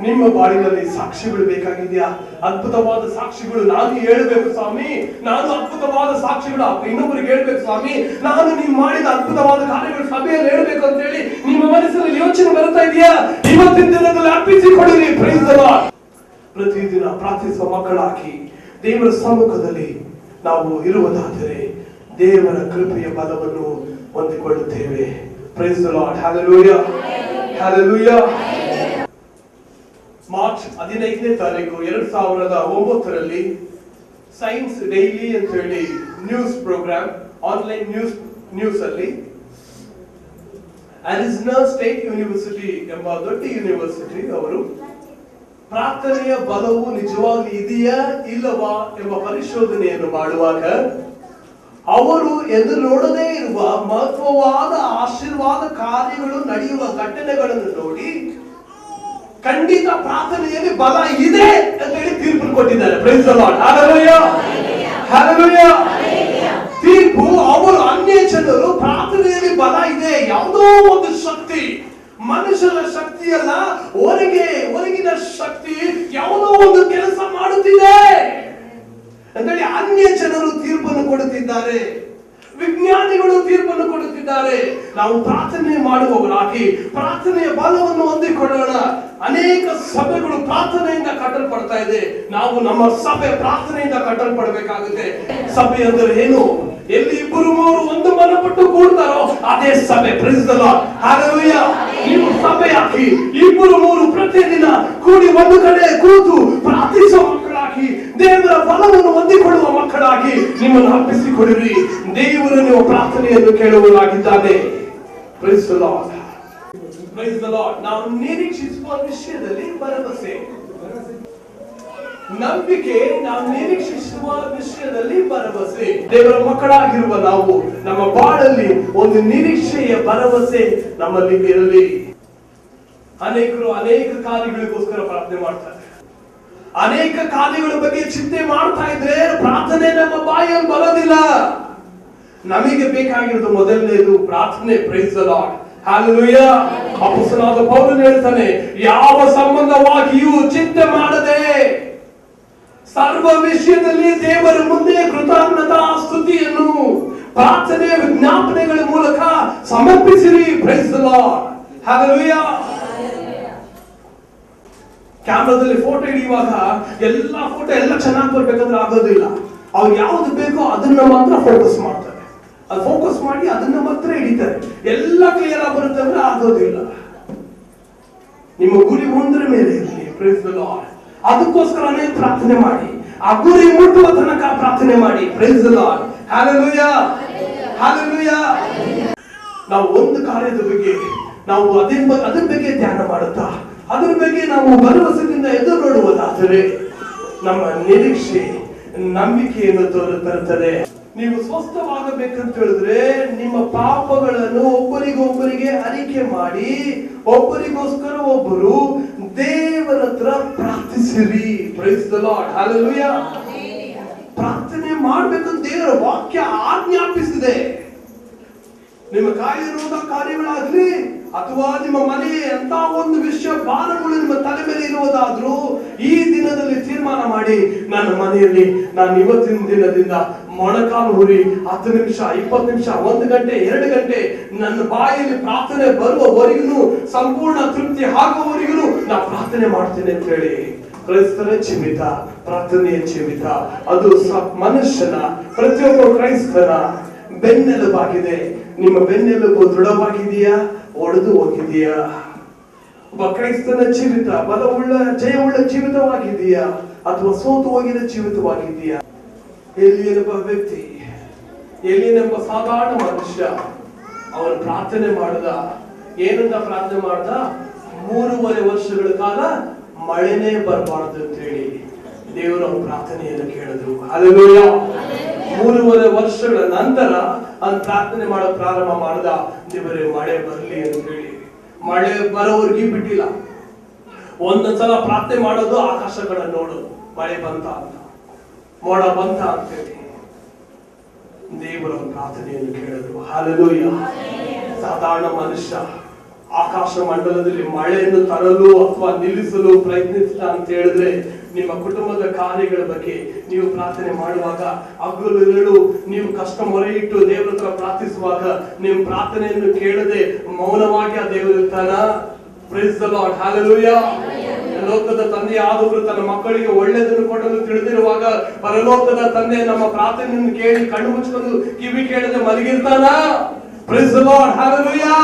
ನಿಮ್ಮ ಬಾಳಿನಲ್ಲಿ ಸಾಕ್ಷಿಗಳು ಬೇಕಾಗಿದೆಯಾ? ಅದ್ಭುತವಾದ ಸಾಕ್ಷಿಗಳು. ನಾನು ಹೇಳಬೇಕು ಸ್ವಾಮಿ, ನಾನು ಅದ್ಭುತವಾದ ಸಾಕ್ಷಿಗಳು ಇನ್ನೊಬ್ಬರಿಗೆ ಹೇಳ್ಬೇಕು ಸ್ವಾಮಿ, ನಾನು ನೀವು ಮಾಡಿದ ಅದ್ಭುತವಾದ ಕಾರ್ಯಗಳು ಸಭೆಯಲ್ಲಿ ಹೇಳ್ಬೇಕು ಅಂತ ಹೇಳಿ ನಿಮ್ಮ ಮನಸ್ಸಿನಲ್ಲಿ ಯೋಚನೆ ಬರ್ತಾ ಇದೆಯಾ? ಇವತ್ತಿನ ದಿನದಲ್ಲಿ ಅರ್ಪಿಸಿಕೊಳ್ಳಿರಿ. Price the lord. ಪ್ರತಿದಿನ ಪ್ರಾರ್ಥಿಸುವ ಮಕ್ಕಳಾಗಿ ದೇವರ ಸಮ್ಮುಖದಲ್ಲಿ ನಾವು ಇರುವುದಾದರೆ ದೇವರ ಕೃಪೆಯ ಬಲವನ್ನು ಹೊಂದಿಕೊಳ್ಳುತ್ತೇವೆ. Praise the lord, hallelujah, hallelujah. March 15ನೇ ತಾರೀಕು 2009ರಲ್ಲಿ ಸೈನ್ಸ್ ಡೈಲಿ ಅಂತ ಹೇಳಿ ನ್ಯೂಸ್ ಪ್ರೋಗ್ರಾಮ್, ಆನ್ಲೈನ್ ನ್ಯೂಸ್ ಅಲ್ಲಿ ಅರಿಜೋನಾ ಸ್ಟೇಟ್ ಯೂನಿವರ್ಸಿಟಿ ಎಂಬ ದೊಡ್ಡ ಯೂನಿವರ್ಸಿಟಿ ಅವರು ಪ್ರಾರ್ಥನೆಯ ಬಲವು ನಿಜವಾಗ್ಲೂ ಇದೆಯಾ ಇಲ್ಲವಾ ಎಂಬ ಪರಿಶೋಧನೆಯನ್ನು ಮಾಡುವಾಗ ಅವರು ಎದುರು ನೋಡದೇ ಇರುವ ಮಹತ್ವವಾದ ಆಶೀರ್ವಾದ ಕಾರ್ಯಗಳು ನಡೆಯುವ ಘಟನೆಗಳನ್ನು ನೋಡಿ ಖಂಡಿತ ಪ್ರಾರ್ಥನೆಯಲ್ಲಿ ಬಲ ಇದೆ ಅಂತ ಹೇಳಿ ತೀರ್ಪು ಕೊಟ್ಟಿದ್ದಾರೆ. Praise the lord. Hallelujah, hallelujah. ತೀರ್ಪು ಅವರು ಅನ್ಯ ಜನರು ಪ್ರಾರ್ಥನೆಯಲ್ಲಿ ಬಲ ಇದೆ, ಯಾವುದೋ ಒಂದು ಶಕ್ತಿ, ಮನುಷ್ಯನ ಶಕ್ತಿ ಅಲ್ಲ, ಹೊರಗಿನ ಶಕ್ತಿ ಯಾವುದೋ ಒಂದು ಕೆಲಸ ಮಾಡುತ್ತಿದೆ ಅಂತೇಳಿ ಅನ್ಯ ಜನರು ತೀರ್ಪನ್ನು ಕೊಡುತ್ತಿದ್ದಾರೆ, ವಿಜ್ಞಾನಿಗಳು ತೀರ್ಪನ್ನು ಕೊಡುತ್ತಿದ್ದಾರೆ. ನಾವು ಪ್ರಾರ್ಥನೆ ಮಾಡುವವರಾಗಿ ಪ್ರಾರ್ಥನೆಯ ಬಲವನ್ನು ಹೊಂದಿಕೊಳ್ಳೋಣ. ಅನೇಕ ಸಭೆಗಳು ಪ್ರಾರ್ಥನೆಯಿಂದ ಕಟ್ಟಲ್ಪಡ್ತಾ ಇದೆ. ನಾವು ನಮ್ಮ ಸಭೆ ಪ್ರಾರ್ಥನೆಯಿಂದ ಕಟ್ಟಲ್ಪಡಬೇಕಾಗುತ್ತೆ. ಸಭೆ ಅಂದರೆ ಏನು? ಎಲ್ಲಿ ಇಬ್ಬರು ಮೂವರು ಒಂದು ಮನಪಟ್ಟು ಕೂಡ್ತಾರೋ ಅದೇ ಸಭೆ. Praise the lord. ಹಲ್ಲೆಲೂಯಾ. ನೀವು ಸಭೆಯಾಗಿ ಇಬ್ಬರು ಮೂವರು ಪ್ರತಿದಿನ ಕೂಡಿ ಒಂದು ಕಡೆ ಕೂತು ಪ್ರಾರ್ಥಿಸುವ ಮಕ್ಕಳಾಗಿ, ದೇವರ ಬಲವನ್ನು ಹೊಂದಿಕೊಳ್ಳುವ ಮಕ್ಕಳಾಗಿ ನಿಮ್ಮನ್ನು ಅರ್ಪಿಸಿಕೊಳ್ಳಿರಿ. ದೇವರು ನೀವು ಪ್ರಾರ್ಥನೆಯನ್ನು ಕೇಳುವವರಾಗಿದ್ದಾನೆ. Praise the Lord. Praise the Lord. ನಾವು ನಿರೀಕ್ಷಿಸುವ ವಿಷಯದಲ್ಲಿ ಭರವಸೆ, ನಂಬಿಕೆ, ನಾವು ನಿರೀಕ್ಷಿಸುವ ವಿಷಯದಲ್ಲಿ ಭರವಸೆ. ದೇವರ ಮಕ್ಕಳಾಗಿರುವ ನಾವು ನಮ್ಮ ಬಾಳಲ್ಲಿ ಒಂದು ನಿರೀಕ್ಷೆಯ ಭರವಸೆ ನಮ್ಮಲ್ಲಿ ಇರಲಿ. ಅನೇಕರು ಅನೇಕ ಕಾರ್ಯಗಳಿಗೋಸ್ಕರ ಪ್ರಾರ್ಥನೆ ಮಾಡ್ತಾರೆ, ಅನೇಕ ಕಾರ್ಯಗಳ ಬಗ್ಗೆ ಚಿಂತೆ ಮಾಡ್ತಾ ಇದ್ರೆ ಪ್ರಾರ್ಥನೆ ನಮ್ಮ ಬಾಯಲ್ಲಿ ಬರೋದಿಲ್ಲ. ನಮಗೆ ಬೇಕಾಗಿರೋದು ಮೊದಲನೇದು ಪ್ರಾರ್ಥನೆ. Praise the lord. ಹಲ್ಲೆಲೂಯಾ. ಅಪೊಸ್ತಲನಾದ ಪೌಲನು ಹೇಳ್ತಾನೆ, ಯಾವ ಸಂಬಂಧವಾಗಿಯೂ ಚಿಂತೆ ಮಾಡದೆ ಸರ್ವ ವಿಷಯದಲ್ಲಿ ದೇವರ ಮುಂದೆ ಕೃತಜ್ಞತಾ ಸ್ತುತಿಯನ್ನು ಪ್ರಾರ್ಥನೆಯ ವಿಜ್ಞಾಪನೆಗಳ ಮೂಲಕ ಸಮರ್ಪಿಸಿರಿ. Praise the lord. ಹಲ್ಲೆಲೂಯಾ. ಕ್ಯಾಮ್ರಾದಲ್ಲಿ ಫೋಟೋ ಹಿಡಿಯುವಾಗ ಎಲ್ಲ ಫೋಟೋ ಎಲ್ಲ ಚೆನ್ನಾಗಿ ಬರ್ಬೇಕಂದ್ರೆ ಆಗೋದಿಲ್ಲ. ಅವ್ರು ಯಾವ್ದು ಬೇಕೋ ಅದನ್ನ ಮಾತ್ರ ಫೋಕಸ್ ಮಾಡ್ತಾರೆ, ಅದು ಫೋಕಸ್ ಮಾಡಿ ಅದನ್ನ ಮಾತ್ರ ಹಿಡಿತಾರೆ. ಎಲ್ಲ ಕ್ಲಿಯರ್ ಆಗಿ ಬರುತ್ತೆ ಅಂದ್ರೆ ಆಗೋದಿಲ್ಲ. ನಿಮ್ಮ ಗುರಿ ಒಂದರ ಮೇಲೆ ಇರಲಿ. Praise the Lord. ಅದಕ್ಕೋಸ್ಕರನೇ ಪ್ರಾರ್ಥನೆ ಮಾಡಿ, ಆ ಗುರಿ ಮುಟ್ಟುವ ತನಕ ಪ್ರಾರ್ಥನೆ ಮಾಡಿ. Praise the lord. Hallelujah, hallelujah. ನಾವು ಒಂದು ಕಾರ್ಯದ ಬಗ್ಗೆ ನಾವು ಅದರ ಬಗ್ಗೆ ಧ್ಯಾನ ಮಾಡುತ್ತಾ ಅದರ ಬಗ್ಗೆ ನಾವು ಭರವಸೆಯಿಂದ ಎದುರು ನೋಡುವುದಾದರೆ ನಮ್ಮ ನಿರೀಕ್ಷೆ ನಂಬಿಕೆಯನ್ನು ತರುತ್ತದೆ. ನೀವು ಸ್ವಸ್ಥವಾಗಬೇಕಂತ ಹೇಳಿದ್ರೆ ನಿಮ್ಮ ಪಾಪಗಳನ್ನು ಒಬ್ಬರಿಗೊಬ್ಬರಿಗೆ ಅರಿಕೆ ಮಾಡಿ ಒಬ್ಬರಿಗೋಸ್ಕರ ಒಬ್ಬರು ದೇವರ ಹತ್ರ ಪ್ರಾರ್ಥಿಸಿರಿ. Praise the lord. ಹಲ್ಲೆಲೂಯಾ. ಪ್ರಾರ್ಥನೆ ಮಾಡಬೇಕಂತ ದೇವರ ವಾಕ್ಯ ಆಜ್ಞಾಪಿಸಿದೆ. ನಿಮ್ಮ ಕಾಯಿರುವ ಕಾರ್ಯಗಳಾಗ್ಲಿ ಅಥವಾ ನಿಮ್ಮ ಮನೆಯ ಅಂತ ಒಂದು ವಿಷಯ ಭಾರಗಳು ನಿಮ್ಮ ತಲೆ ಮೇಲೆ ಇರುವುದಾದ್ರೂ ಈ ದಿನದಲ್ಲಿ ತೀರ್ಮಾನ ಮಾಡಿ, ನನ್ನ ಮನೆಯಲ್ಲಿ ನಾನು ಇವತ್ತಿನ ದಿನದಿಂದ ಮೊಣಕಾಲು ಹುರಿ 10 ನಿಮಿಷ 20 ನಿಮಿಷ 1 ಗಂಟೆ 2 ಗಂಟೆ ನನ್ನ ಬಾಯಲ್ಲಿ ಪ್ರಾರ್ಥನೆ ಬರುವವರೆಗೂ ಸಂಪೂರ್ಣ ತೃಪ್ತಿ ಆಗುವವರೆಗೂ ನಾನು ಪ್ರಾರ್ಥನೆ ಮಾಡ್ತೇನೆ ಅಂತ ಹೇಳಿ. ಕ್ರೈಸ್ತರ ಜೀವಿತ ಪ್ರಾರ್ಥನೆಯ ಜೀವಿತ ಅದು ಮನುಷ್ಯನ ಪ್ರತಿಯೊಬ್ಬ ಕ್ರೈಸ್ತನ ಬೆನ್ನೆಲುಬಾಗಿದೆ. ನಿಮ್ಮ ಬೆನ್ನೆಲುಬು ದೃಢವಾಗಿದೆಯಾ, ಒಡೆದು ಹೋಗಿದೆಯಾ? ಒಬ್ಬ ಕ್ರೈಸ್ತನ ಜೀವಿತ ಬಲವುಳ್ಳ ಜಯವುಳ್ಳ ಜೀವಿತವಾಗಿದೆಯಾ ಅಥವಾ ಸೋತು ಹೋಗಿದ ಜೀವಿತವಾಗಿದೆಯಾ? ಎಲಿಯನೆಂಬ ವ್ಯಕ್ತಿ, ಎಲಿಯನೆಂಬ ಸಾಧಾರಣ ಮನುಷ್ಯ, ಅವನು ಪ್ರಾರ್ಥನೆ ಮಾಡಿದ. ಏನಂತ ಪ್ರಾರ್ಥನೆ ಮಾಡ್ದ? 3.5 ವರ್ಷಗಳ ಕಾಲ ಮಳೆನೇ ಬರಬಾರದು ಅಂತ ಹೇಳಿ ದೇವರು ಅವನ ಪ್ರಾರ್ಥನೆಯನ್ನು ಕೇಳಿದ್ರು. ಹಲ್ಲೆಲೂಯಾ. 3.5 ವರ್ಷಗಳ ನಂತರ ಅವನು ಪ್ರಾರ್ಥನೆ ಮಾಡೋ ಪ್ರಾರಂಭ ಮಾಡಿದ. ದೇವರೇ ಮಳೆ ಬರಲಿ ಅಂತ ಹೇಳಿ. ಮಳೆ ಬರೋವರೆಗೂ ಬಿಟ್ಟಿಲ್ಲ. ಒಂದೊಂದ್ಸಲ ಪ್ರಾರ್ಥನೆ ಮಾಡೋದು ಆಕಾಶ ಕಡೆ ನೋಡೋದು, ಮಳೆ ಬಂತ ಅಂತ, ಮೋಡ ಬಂತ ಅಂತೇಳಿ ದೇವರ ಪ್ರಾರ್ಥನೆಯನ್ನು ಕೇಳಿದ್ರು. ಹಲ್ಲೆಲೂಯಾ. ಸಾಧಾರಣ ಮನುಷ್ಯ ಆಕಾಶ ಮಂಡಲದಲ್ಲಿ ಮಳೆಯನ್ನು ತರಲು ಅಥವಾ ನಿಲ್ಲಿಸಲು ಪ್ರಯತ್ನಿಸಿದ ಅಂತ ಹೇಳಿದ್ರೆ, ನಿಮ್ಮ ಕುಟುಂಬದ ಕಾರ್ಯಗಳ ಬಗ್ಗೆ ನೀವು ಪ್ರಾರ್ಥನೆ ಮಾಡುವಾಗ ಹಗಲು ನೀವು ಕಷ್ಟ ಮೊರೆ ಇಟ್ಟು ದೇವರ ಹತ್ರ ಪ್ರಾರ್ಥಿಸುವಾಗ ನಿಮ್ಮ ಪ್ರಾರ್ಥನೆಯನ್ನು ಕೇಳದೆ ಮೌನವಾಗಿ ಆ ದೇವರು ಇರ್ತಾನ? Praise the lord. ಹಲ್ಲೆಲೂಯಾ. ಲೋಕದ ತಂದೆ ಆದವರು ತನ್ನ ಮಕ್ಕಳಿಗೆ ಒಳ್ಳೆಯದನ್ನು ಕೊಡಲು ತಿಳಿದಿರುವಾಗ ಪರಲೋಕದ ತಂದೆ ನಮ್ಮ ಪ್ರಾರ್ಥನೆಯನ್ನು ಕೇಳಿ ಕಣ್ಣು ಮುಚ್ಕೊಂಡು ಕಿವಿ ಕೇಳದೆ ಮಲಗಿರ್ತಾನ? Praise the lord. ಹಲ್ಲೆಲೂಯಾ.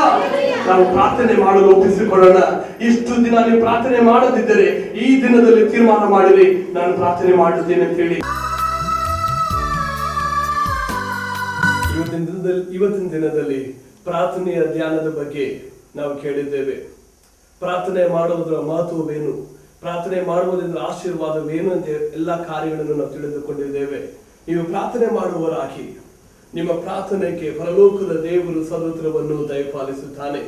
ನಾವು ಪ್ರಾರ್ಥನೆ ಮಾಡಲು ಒಪ್ಪಿಸಿಕೊಳ್ಳೋಣ. ಇಷ್ಟು ದಿನ ನೀವು ಪ್ರಾರ್ಥನೆ ಮಾಡದಿದ್ದರೆ ಈ ದಿನದಲ್ಲಿ ತೀರ್ಮಾನ ಮಾಡಿರಿ, ನಾನು ಪ್ರಾರ್ಥನೆ ಮಾಡುತ್ತೇನೆ ಅಂತ ಹೇಳಿ. ಇವತ್ತಿನ ದಿನದಲ್ಲಿ ಪ್ರಾರ್ಥನೆಯ ಧ್ಯಾನದ ಬಗ್ಗೆ ನಾವು ಕೇಳಿದ್ದೇವೆ. ಪ್ರಾರ್ಥನೆ ಮಾಡುವುದರ ಮಹತ್ವವೇನು, ಪ್ರಾರ್ಥನೆ ಮಾಡುವುದರಿಂದ ಆಶೀರ್ವಾದವೇನು ಅಂತ ಎಲ್ಲ ಕಾರ್ಯಗಳನ್ನು ನಾವು ತಿಳಿದುಕೊಂಡಿದ್ದೇವೆ. ನೀವು ಪ್ರಾರ್ಥನೆ ಮಾಡುವವರಾಗಿ ನಿಮ್ಮ ಪ್ರಾರ್ಥನೆಗೆ ಪರಲೋಕದ ದೇವರು ಸದುತ್ತರವನ್ನು ದಯಪಾಲಿಸುತ್ತಾನೆ.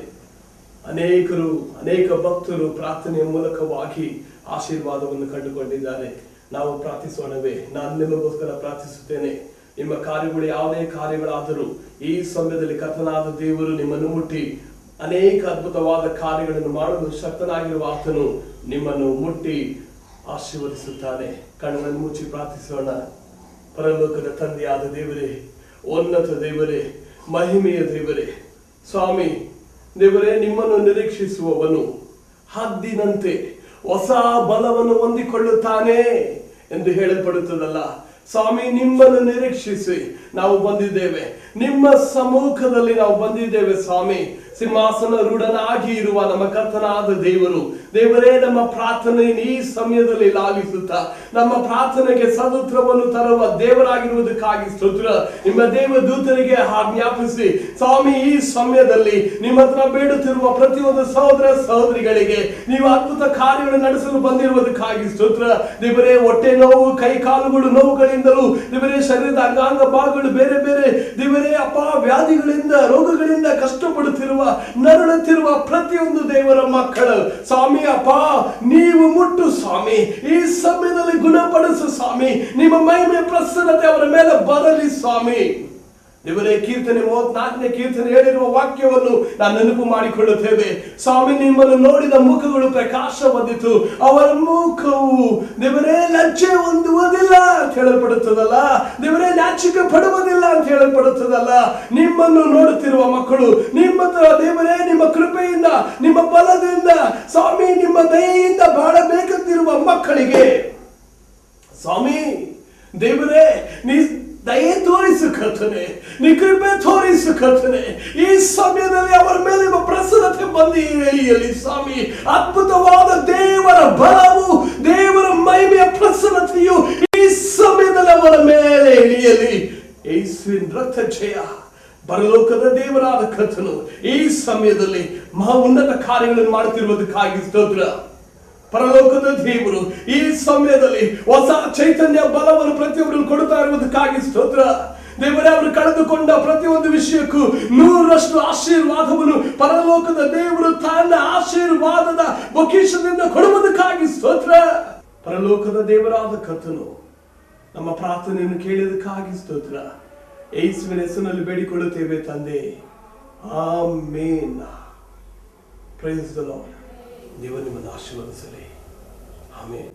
ಅನೇಕ ಭಕ್ತರು ಪ್ರಾರ್ಥನೆಯ ಮೂಲಕವಾಗಿ ಆಶೀರ್ವಾದವನ್ನು ಕಂಡುಕೊಂಡಿದ್ದಾರೆ. ನಾವು ಪ್ರಾರ್ಥಿಸೋಣವೇ? ನಾನು ನಿಮಗೋಸ್ಕರ ಪ್ರಾರ್ಥಿಸುತ್ತೇನೆ. ನಿಮ್ಮ ಕಾರ್ಯಗಳು ಯಾವುದೇ ಕಾರ್ಯಗಳಾದರೂ ಈ ಸಮಯದಲ್ಲಿ ಕರ್ತನಾದ ದೇವರು ನಿಮ್ಮನ್ನು ಮುಟ್ಟಿ ಅನೇಕ ಅದ್ಭುತವಾದ ಕಾರ್ಯಗಳನ್ನು ಮಾಡಲು ಶಕ್ತನಾಗಿರುವ ಆತನು ನಿಮ್ಮನ್ನು ಮುಟ್ಟಿ ಆಶೀರ್ವದಿಸುತ್ತಾನೆ. ಕಣ್ಣನ್ನು ಮುಚ್ಚಿ ಪ್ರಾರ್ಥಿಸೋಣ. ಪರಲೋಕದ ತಂದೆಯಾದ ದೇವರೇ, ಉನ್ನತ ದೇವರೇ, ಮಹಿಮೆಯ ದೇವರೇ, ಸ್ವಾಮಿ ದೇವರೇ, ನಿಮ್ಮನ್ನು ನಿರೀಕ್ಷಿಸುವವನು ಹದ್ದಿನಂತೆ ಹೊಸ ಬಲವನ್ನು ಹೊಂದಿಕೊಳ್ಳುತ್ತಾನೆ ಎಂದು ಹೇಳಲ್ಪಡುತ್ತದಲ್ಲ ಸ್ವಾಮಿ. ನಿಮ್ಮನ್ನು ನಿರೀಕ್ಷಿಸಿ ನಾವು ಬಂದಿದ್ದೇವೆ, ನಿಮ್ಮ ಸಮ್ಮುಖದಲ್ಲಿ ನಾವು ಬಂದಿದ್ದೇವೆ ಸ್ವಾಮಿ. ಸಿಂಹಾಸನ ರೂಢನಾಗಿ ಇರುವ ನಮ್ಮ ಕರ್ತನಾದ ದೇವರೇ, ನಮ್ಮ ಪ್ರಾರ್ಥನೆ ಈ ಸಮಯದಲ್ಲಿ ಲಾಲಿಸುತ್ತಾ ನಮ್ಮ ಪ್ರಾರ್ಥನೆಗೆ ಸದುತ್ತರವನ್ನು ತರುವ ದೇವರಾಗಿರುವುದಕ್ಕಾಗಿ ಸ್ತೋತ್ರ. ನಿಮ್ಮ ದೇವದೂತರಿಗೆ ಆಜ್ಞಾಪಿಸಿ ಸ್ವಾಮಿ, ಈ ಸಮಯದಲ್ಲಿ ನಿಮ್ಮ ಹತ್ರ ಬೇಡುತ್ತಿರುವ ಪ್ರತಿಯೊಂದು ಸಹೋದರ ಸಹೋದರಿಗಳಿಗೆ ನೀವು ಅದ್ಭುತ ಕಾರ್ಯಗಳನ್ನು ನಡೆಸಲು ಬಂದಿರುವುದಕ್ಕಾಗಿ ಸ್ತೋತ್ರ. ದೇವರೇ, ಹೊಟ್ಟೆ ನೋವು, ಕೈ ಕಾಲುಗಳು ನೋವುಗಳಿಂದಲೂ ದೇವರೇ, ಶರೀರದ ಅಂಗಾಂಗ ಭಾಗಗಳು ಬೇರೆ ಬೇರೆ ದೇವರೇ ಅಪ್ಪ ವ್ಯಾಧಿಗಳಿಂದ ರೋಗಗಳಿಂದ ಕಷ್ಟಪಡುತ್ತಿರುವ ನರಳುತ್ತಿರುವ ಪ್ರತಿಯೊಂದು ದೇವರ ಮಕ್ಕಳು ಸ್ವಾಮಿ ಅಪ್ಪ, ನೀವು ಮುಟ್ಟು ಸ್ವಾಮಿ, ಈ ಸಮಯದಲ್ಲಿ ಗುಣಪಡಿಸು ಸ್ವಾಮಿ. ನಿಮ್ಮ ಮಹಿಮೆ ಪ್ರಸನ್ನತೆ ಅವರ ಮೇಲೆ ಬರಲಿ ಸ್ವಾಮಿ. ದೇವರೇ, ಕೀರ್ತನೆ 34ನೇ ಕೀರ್ತನೆ ಹೇಳಿರುವ ವಾಕ್ಯವನ್ನು ನಾನು ನೆನಪು ಮಾಡಿಕೊಳ್ಳುತ್ತೇವೆ ಸ್ವಾಮಿ. ನಿಮ್ಮನ್ನು ನೋಡಿದ ಮುಖಗಳು ಪ್ರಕಾಶ ಹೊಂದಿತು, ಅವರ ಮುಖವು ದೇವರೇ ಲಜ್ಜೆ ಹೊಂದುವುದಿಲ್ಲ ಅಂತ ಹೇಳಲ್ಪಡುತ್ತದಲ್ಲ ದೇವರೇ, ನಾಚಿಕೆ ಪಡುವುದಿಲ್ಲ ಅಂತ ಹೇಳಲ್ಪಡುತ್ತದಲ್ಲ. ನಿಮ್ಮನ್ನು ನೋಡುತ್ತಿರುವ ಮಕ್ಕಳು ನಿಮ್ಮ ದೇವರೇ, ನಿಮ್ಮ ಕೃಪೆಯಿಂದ, ನಿಮ್ಮ ಬಲದಿಂದ ಸ್ವಾಮಿ, ನಿಮ್ಮ ದಯೆಯಿಂದ ಬಾಳಬೇಕಂತಿರುವ ಮಕ್ಕಳಿಗೆ ಸ್ವಾಮಿ ದೇವರೇ, ನೀ ದಯೆ ತೋರಿಸು ಕರ್ತನೆ, ನೀ ಕೃಪೆ ತೋರಿಸು ಕರ್ತನೆ. ಈ ಸಮಯದಲ್ಲಿ ಅವರ ಮೇಲೆ ಪ್ರಸನ್ನತೆ ಬಂದು ಇಳಿಯಲಿ ಸ್ವಾಮಿ. ಅದ್ಭುತವಾದ ದೇವರ ಬಲವು, ದೇವರ ಮಹಿಮೆಯ ಪ್ರಸನ್ನತೆಯು ಈ ಸಮಯದಲ್ಲಿ ಅವರ ಮೇಲೆ ಇಳಿಯಲಿ. ಯೇಸುವಿನ ರಕ್ತ ಜಯ. ಪರಲೋಕದ ದೇವರಾದ ಕರ್ತನು ಈ ಸಮಯದಲ್ಲಿ ಮಹಾ ಉನ್ನತ ಕಾರ್ಯಗಳನ್ನು ಮಾಡುತ್ತಿರುವುದಕ್ಕಾಗಿ ಸ್ತೋತ್ರ. ಪರಲೋಕದ ದೇವರು ಈ ಸಮಯದಲ್ಲಿ ಹೊಸ ಚೈತನ್ಯ ಬಲವನ್ನು ಪ್ರತಿಯೊಬ್ಬರು ಕೊಡುತ್ತಾ ಇರುವುದಕ್ಕಾಗಿ ಸ್ತೋತ್ರ. ದೇವರೇ, ಅವರು ಕಳೆದುಕೊಂಡ ಪ್ರತಿಯೊಂದು ವಿಷಯಕ್ಕೂ 100ರಷ್ಟು ಆಶೀರ್ವಾದವನ್ನು ಪರಲೋಕದ ದೇವರು ತನ್ನ ಆಶೀರ್ವಾದದ ಪೊಕಿಷದಿಂದ ಕೊಡುವುದಕ್ಕಾಗಿ ಸ್ತೋತ್ರ. ಪರಲೋಕದ ದೇವರಾದ ಕರ್ತನು ನಮ್ಮ ಪ್ರಾರ್ಥನೆಯನ್ನು ಕೇಳಿದಕ್ಕಾಗಿ ಸ್ತೋತ್ರ. ಯೇಸುವಿನ ಹೆಸರಿನಲ್ಲಿ ಬೇಡಿಕೊಳ್ಳುತ್ತೇವೆ ತಂದೆ, ಆಮೆನ್. Price the lord. ದೇವರು ನಿಮ್ಮನ್ನು ಆಶೀರ್ವದಿಸಲಿ. ಆಮೆನ್.